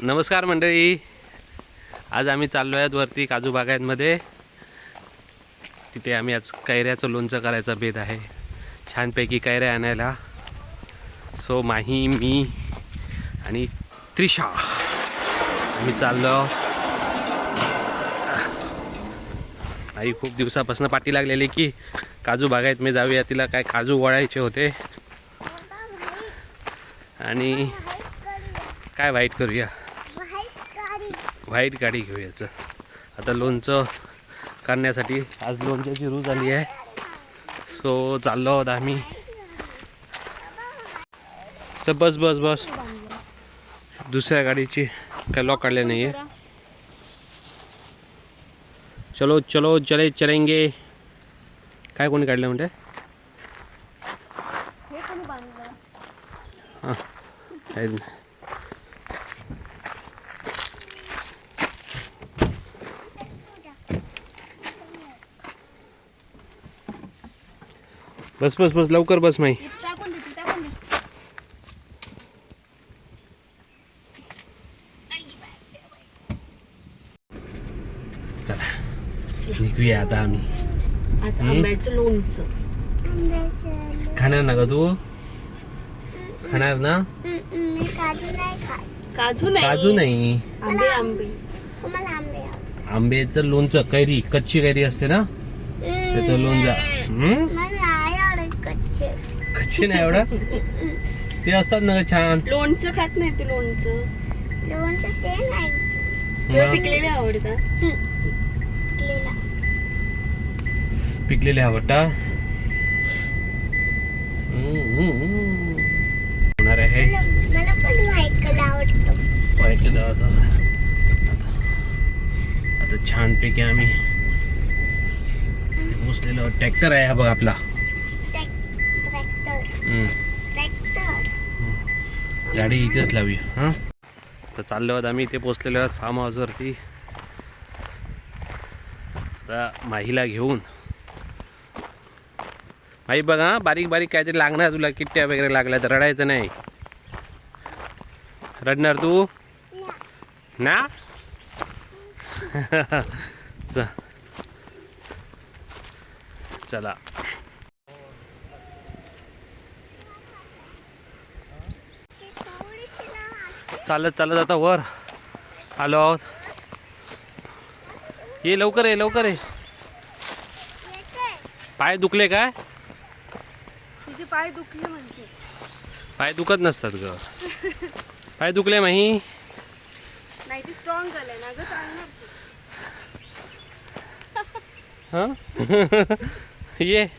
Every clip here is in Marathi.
नमस्कार मंडळी, आज आम्ही चाललो आहेत वरती काजू बागायतमध्ये. तिथे आम्ही आज कैऱ्याचं लोणचं करायचा बेत आहे. छानपैकी कैऱ्या आणायला. सो माही, मी आणि त्रिशा आम्ही चाललो. आई खूप दिवसापासून पाठी लागलेली की काजू बागायत मी जाऊया, तिला काय काजू वळायचे होते आणि काय व्हाईट करूया, व्हाईट गाडी घेऊयाचं. आता लोणचं करण्यासाठी आज लोणच्याची रूज आली आहे. सो चाललो आहोत आम्ही. तर बस बस बस दुसऱ्या गाडीची काय लॉक काढले नाही आहे. चलो चलो चले चलेंगे. काय कोणी काढलं म्हणते? हां बस बस बस लवकर बस माई. चला निघूया आता आम्ही. आज आंब्याचं लोणचं खाणार ना ग तू? खाणार ना? काजू नाही, काजू नाही, आंबे आंबे आंब्याचं लोणचं. कैरी, कच्ची कैरी असते ना त्याचं लोणचं. कच्ची नाही एवढं ते असतात ना छान. लोणचं खात नाही तू? लोणचं तुला पिकलेले आवडतात? पिकलेले आवडता होणार आहे. मला पण व्हाईट कलर आवडतो. व्हाईट कलर आता छानपैकी आम्ही बसलेलो. ट्रॅक्टर आहे हा बघ आपला. गाडी इथेच लावूया. हां तर चाललो आहोत आम्ही. इथे पोचलेलो आहोत फार्म हाऊसवरती. आता माहीला घेऊन. माही बघा, बारीक बारीक काहीतरी लागणार तुला. किट्ट्या वगैरे लागल्या तर रडायचं नाही. रडणार तू ना? चला चालत चालत आता वर आलो आहोत. ये लवकर, ये लवकर, ये. पाय दुखले काय? तुझे पाय दुखले म्हणते. पाय दुखत नसतात ग. पाय दुखले माही. नाही ती स्ट्रॉंग झाले ना ग, चालणार हा ये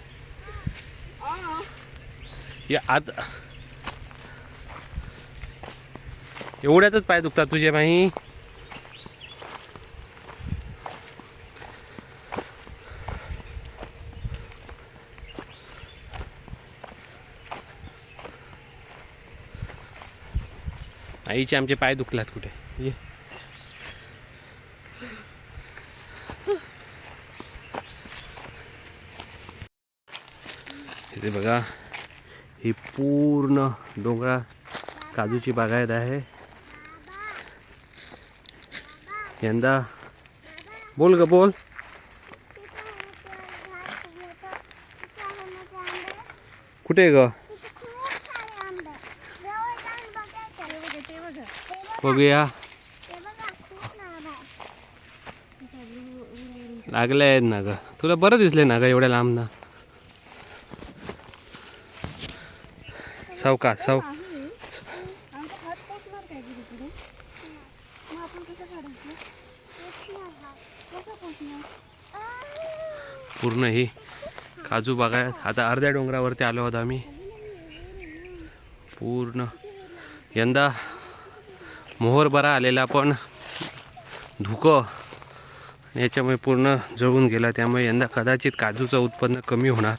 आत. एवढ्यातच पाय दुखतात तुझे माही. आईचे आमचे पाय दुखलात कुठे. ये इथे बघा, ही पूर्ण डोंगरा काजूची बागायत आहे. यंदा बोल ग बोल. कुठे ग? बघूया. लागले आहेत ना ग. तुला बरं दिसले ना ग एवढ्या लांब ना. सावका साव पूर्ण ही काजू बागायत. आता अर्ध्या डोंगरावरती आलो आहोत आम्ही. पूर्ण यंदा मोहर बरा आलेला, पण धुकं याच्यामुळे पूर्ण जळून गेला. त्यामुळे यंदा कदाचित काजूचं उत्पन्न कमी होणार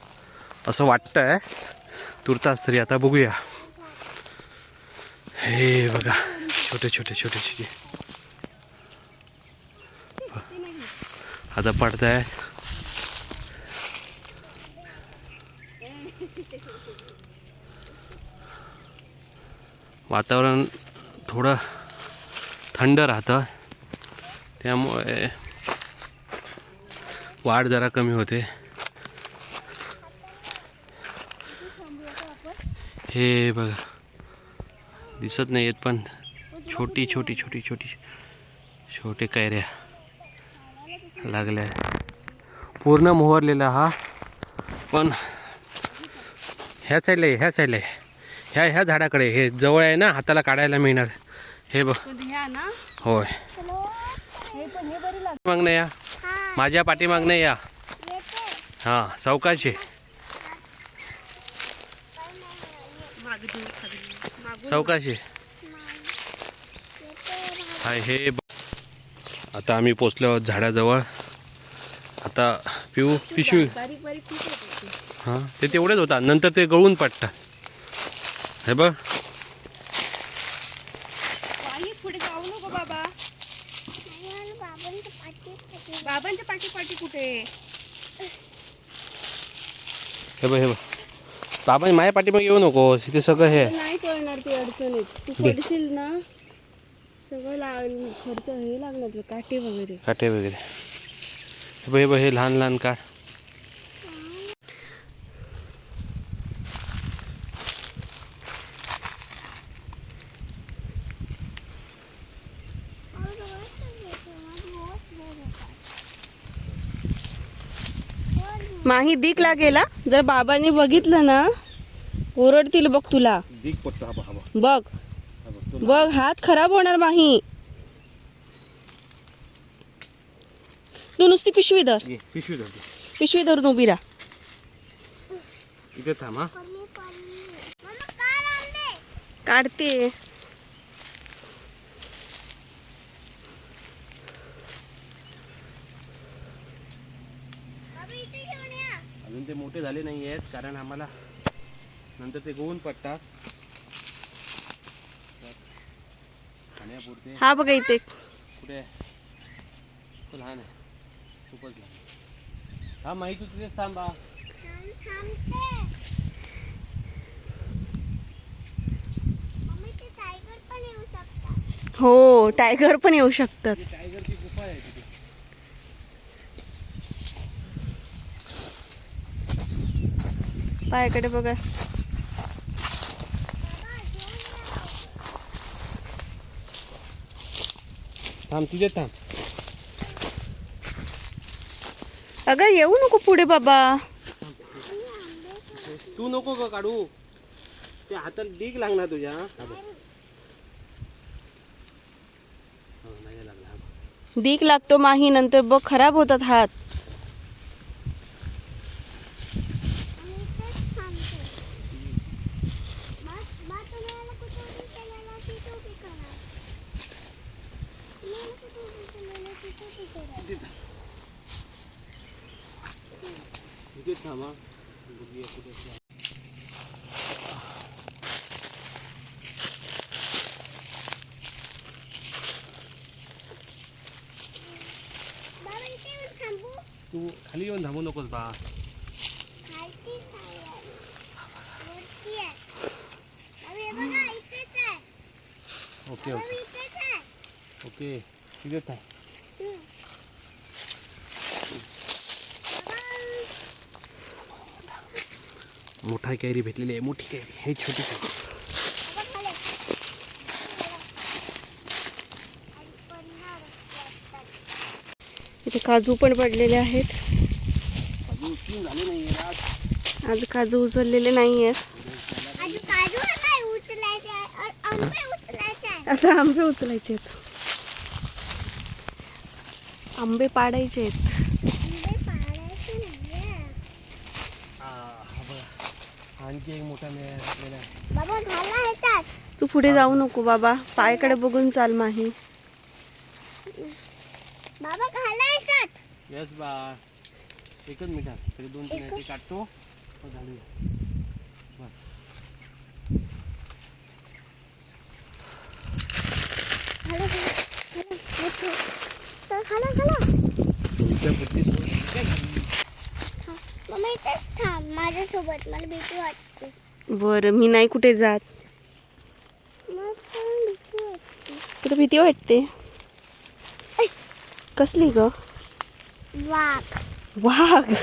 असं वाटतंय तुर्तास तरी. आता बघूया. हे बघा छोटे छोटे छोटे छोटे आता पडत आहे. वातावरण थोडं थंड राहतं, त्यामुळे वाढ जरा कमी होते. हे बघा, दिसत नाही आहेत पण छोटी छोटी छोटी छोटी छोटे कैऱ्या लागल्या. पूर्ण मोहरलेला हा, पण ह्या साईडला आहे, ह्या साईडला आहे, ह्या झाडाकडे. हे जवळ आहे ना, हाताला काढायला मिळणार. हे बघ, ह्या ना होय. हे पण हे बरी लागते. मागणं या, माझ्या पाठीमागणं या. हां, सावकाशे सावकाशे. हाय, हे आता आम्ही पोचलो आहोत झाडाजवळ. आता पिऊ पिशवी. बारीक बारीक पीस होते. हां, ते तेवढेच होता, नंतर ते गळून पडतात. हे बघ, आई पुढे जाऊ नको बाबा. बाबांच्या पाठी पाठी कुठे? हे बघ, हे बघ. बाबा माझ्या पाठीमागे येऊ नको, तिथे सगळं हे आहे. नाही कळणार ती अडचणीत. तू दे. पडशील ना, सगळं खर्च हे लागणार, काटे वगैरे. काटे वगैरे. हे बघ, हे बघ, हे लहान लहान काठ. माही दिक लागेल हा. जर बाबांनी बघितलं ना, ओरडतील बघ तुला. बघ बघ, हात खराब होणार माही. तू नुसती पिशवी धर, पिशवी धरते, पिशवी धरून उभी राहा. इथे थांब. हा, काढते. अजून ते मोठे झाले नाही आहेत, कारण आम्हाला नंतर ते गळून पडतात. खाण्यापुरते. हा बघा इथे. कुठे आहे? तो लहान आहे, खूपच लहान. हा, माहिती तुझेच थांबा. हो, टायगर पण येऊ शकतात. टायगरची गुफा आहे तिथे. पायाकडे बघा. थांब, तुझे थांब. अगं येऊ नको पुढे बाबा. तू नको ग काढू, ते हातात डीक लागणार तुझ्या. नाही लागला. दीक लागतो माही, नंतर बघ खराब होतात हात. इथे थांबा, बघूया कुठे. तू खाली येऊन थांबू नकोस बा. ओके ओके ओके, तिथे थांब. मोठा कैरी भेटलेली आहे, मोठी कैरी. हे छोटी कैरी. इथे काजू पण पडलेले आहेत. अजून उचलून झाले नाही आज. आज काजू उचललेले नाही आहेत. आता आंबे उचलायचे आहेत. आंबे पाडायचे आहेत. आणखी एक मोठा मिळालेला आहे. तू पुढे जाऊ नको बाबा, पायाकडे बघून चाल माही. बाबा घालायचं. यस बा, एकच मिठा तरी 2-3 आहे ते काढतो. घालूया बस. मम्मी इथेच थांब माझ्यासोबत, मला भीती वाटते. बरं, मी नाही कुठे जात. मग तुला भीती वाटते? कसली ग? वाघ. वाघ.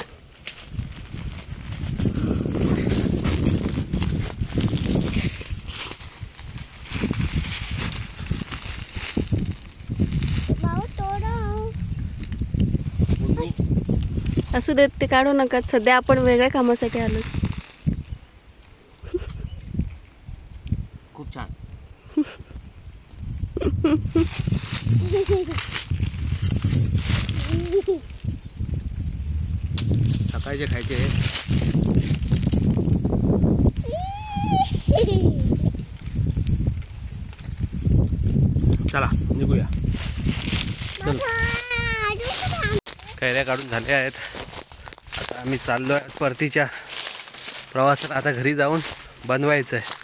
भाऊ तोडव. असू देत, ते काढू नका. सध्या आपण वेगळ्या कामासाठी आलो. खूप छान. सकाळचे खायचे. चला निघूया. कैऱ्या काढून झाल्या आहेत. आता आम्ही चाललो आहे परतीच्या प्रवासात. आता घरी जाऊन बनवायचं आहे.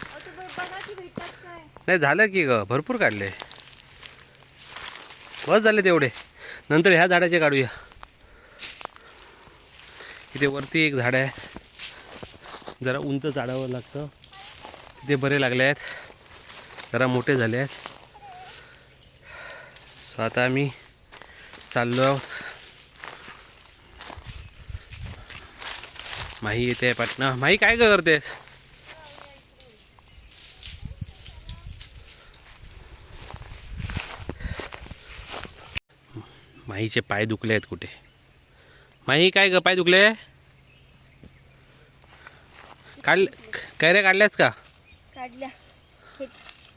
नाही झालं की ग, भरपूर काढले. बस झाले तेवढे. नंतर ह्या झाडाचे काढूया. इथे वरती एक झाड आहे, जरा उंच चढावं लागतं. तिथे बरे लागले आहेत, जरा मोठे झाले आहेत. सो आता आम्ही चाललो आहोत. माही येते पाटणा. माही काय करतेस? माहीचे पाय दुखले आहेत कुठे? माही काय ग, पाय दुखले? कैऱ्या काढल्यास का? काढल्या.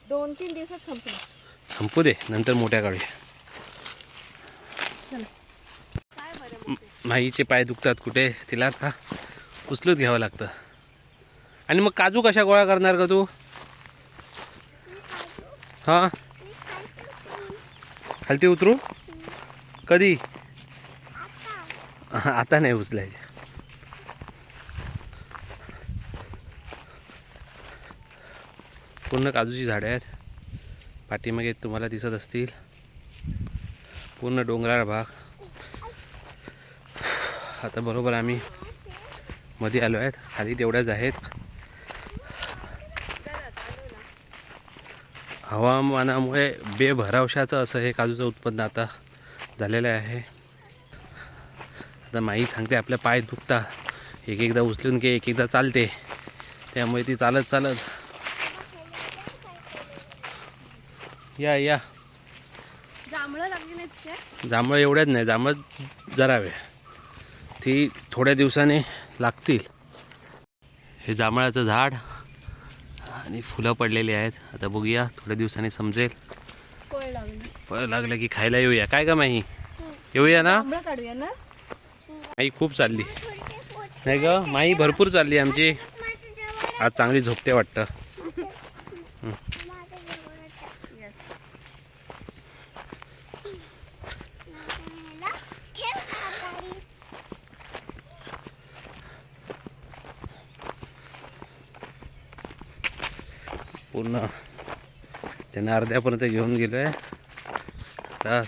2-3 दिवसात संपलं. संपू दे, नंतर मोठ्या काढूया. माहीचे पाय दुखतात कुठे? तिला आता उचलूच घ्यावं लागतं. आणि मग काजू कशा गोळा करणार का तू? हां, खालती उतरू? कधी? आता नाही उचलायचे. पूर्ण काजूची झाडे आहेत. पाठीमागे तुम्हाला दिसत असतील. पूर्ण डोंगराळ भाग. आता बरोबर आम्ही मध्ये आलो आहेत. खाली तेवढ्याच आहेत. हवामानामुळे बेभरवशाचं असं हे काजूचं उत्पन्न आता झालेलं आहे. आता माई सांगते आपल्या पाय दुखता, एक एकदा उचलून घे, एक एकदा चालते. त्यामुळे ती चालत चालत या जांभळं लागली नाहीत. जांभळं एवढ्याच नाही, जांभळं जरा वेळ, ती थोड्या दिवसाने लागतील. हे जांभळाचं झाड आणि फुलं पडलेली आहेत. आता बघूया, थोड्या दिवसाने समजेल. फळ लागलं की खायला येऊया. काय का माही? येऊया ना? जांभळं काढूया ना. माई खूप चालली नाही ग, माई भरपूर चालली आमची. आज चांगली झोपते वाटतं. पूर्ण त्यांना अर्ध्यापर्यंत घेऊन गेलो आहे. आता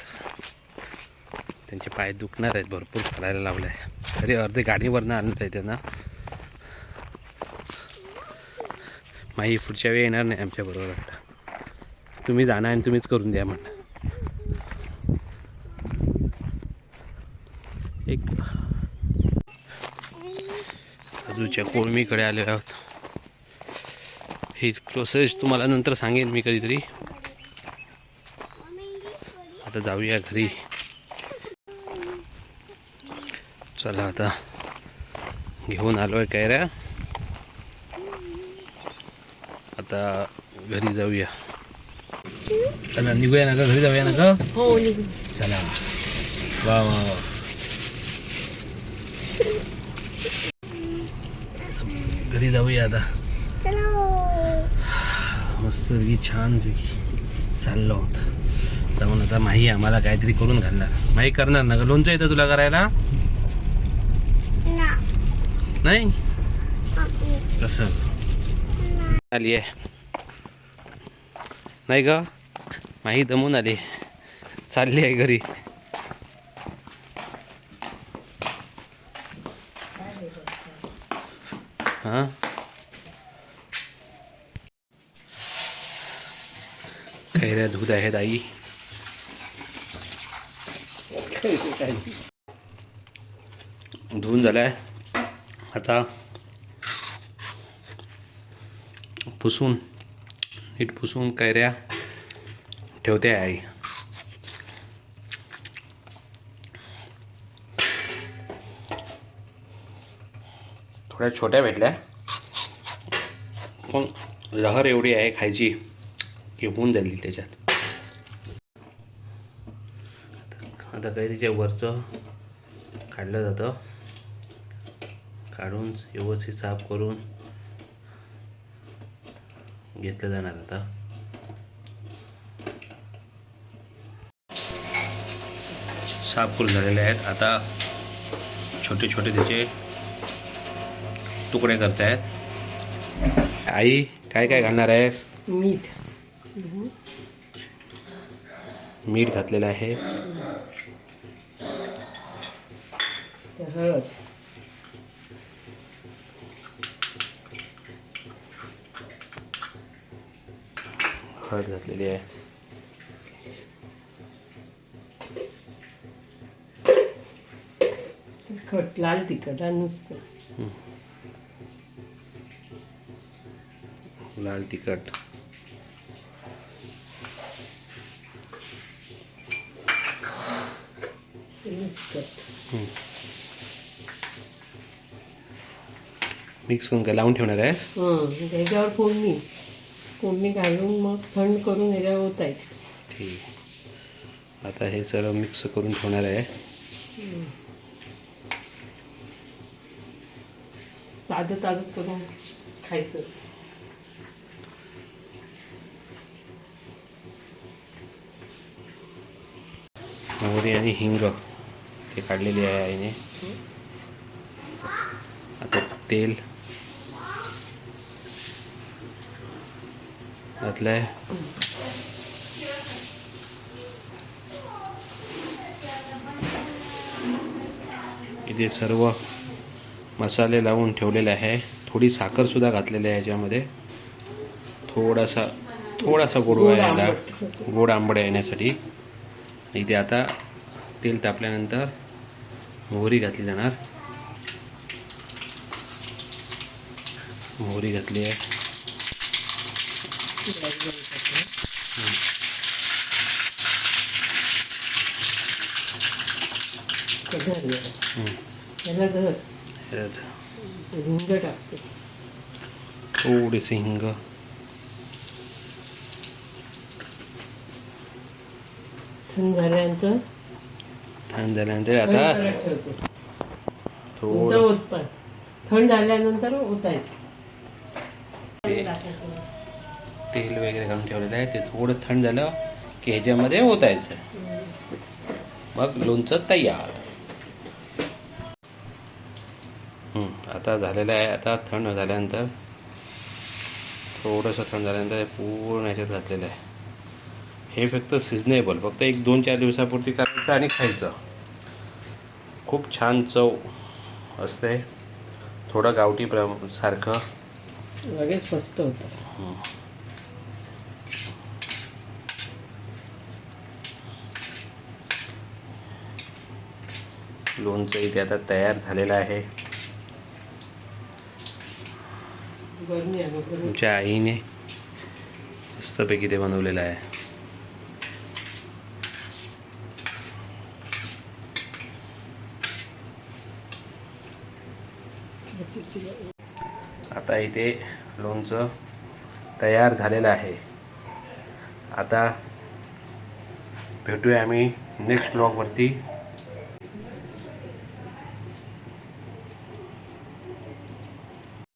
त्यांचे पाय दुखणार आहेत, भरपूर चालायला लावलं आहे. तरी अर्धे गाडीवरनं आणलं आहे त्यांना. माही पुढच्या वेळी येणार नाही आमच्याबरोबर वाटतं. तुम्ही जाणार आणि तुम्हीच करून द्या म्हणलं. एक काजूच्या कोळमीकडे आले आहोत. ही प्रोसेस तुम्हाला नंतर सांगेन मी कधीतरी. आता जाऊया घरी. चला आता घेऊन आलो आहे कैऱ्या. आता घरी जाऊया. चला निघूया ना का, घरी जाऊया ना का? हो निघू. चला. वा वा वा. घरी जाऊया आता. मस्त छान चाललो होतं. तर म्हणून आता माही आम्हाला काहीतरी करून घालणार. माही करणार ना? लोणचं येतं तुला करायला? नाही कसं आली आहे? नाही ग, माही दमून आली, चालली आहे घरी. हां कैऱ्या धुत आहेत आई. धुवून झालाय. आता पुसून नीट पुसून कैऱ्या ठेवते आई. थोड्या छोट्या भेटल्या पण लहर एवढी आहे खायची की होऊन जाईल त्याच्यात. आता कैरीच्या वरचं काढलं जातं. काढून व्यवस्थित साफ करून घेतलं जाणार. आता साफ करून झालेले आहेत. आता छोटे छोटे त्याचे तुकडे करतायत. आई काय काय घालणार आहेस? मीठ घातलेलं आहे. हळद, हळद घातलेली आहे. तिखट, लाल तिखट आणि नुसतं लाल तिखट, मिक्स करून काय लावून ठेवणार आहेस? त्याच्यावर फोडणी घालून मग थंड करून याच्यावर ओतायचं. ठीक. आता हे सर्व मिक्स करून ठेवणार आहे. ताजं करून खायचं. मोहरी आणि हिंग ते काढलेली आहे आईने. आता तेल घातलंय. इथे सर्व मसाले लावून ठेवलेले आहे. थोडी साखर सुद्धा घातलेली आहे याच्यामध्ये. थोडासा गोडवा यायला, गोड आंबट येण्यासाठी. इथे आता तेल तापल्यानंतर मोहरी घातली जाणार. मोहरी घातली आहे. हिंग टाकते. थोडीशी हिंग. थंड झाल्यानंतर आता थोडं थंड झाल्यानंतर ओतायचं. तेल वगैरे घालून ठेवलेलं आहे. ते थोडं थंड झालं की ह्याच्यामध्ये ओतायचं. मग लोणचं तयार. आता झालेलं आहे. आता थंड झाल्यानंतर थोडंसं थंड झाल्यानंतर पूर्ण ह्याच्यात घातलेलं आहे. हे फक्त सिजनेबल, फक्त 1-2-4 दिवसापुरती करायचं आणि खायचं. खूप छान चव असते. थोडं गावठी सारखं लगेच मस्त होतं. लोणचं इथे आता तयार झालेलं आहे. तुमच्या आईने मस्तपैकी ते बनवलेलं आहे. आता इथे लोणचं तयार झालेलं आहे. आता भेटूया आम्ही नेक्स्ट ब्लॉगवरती.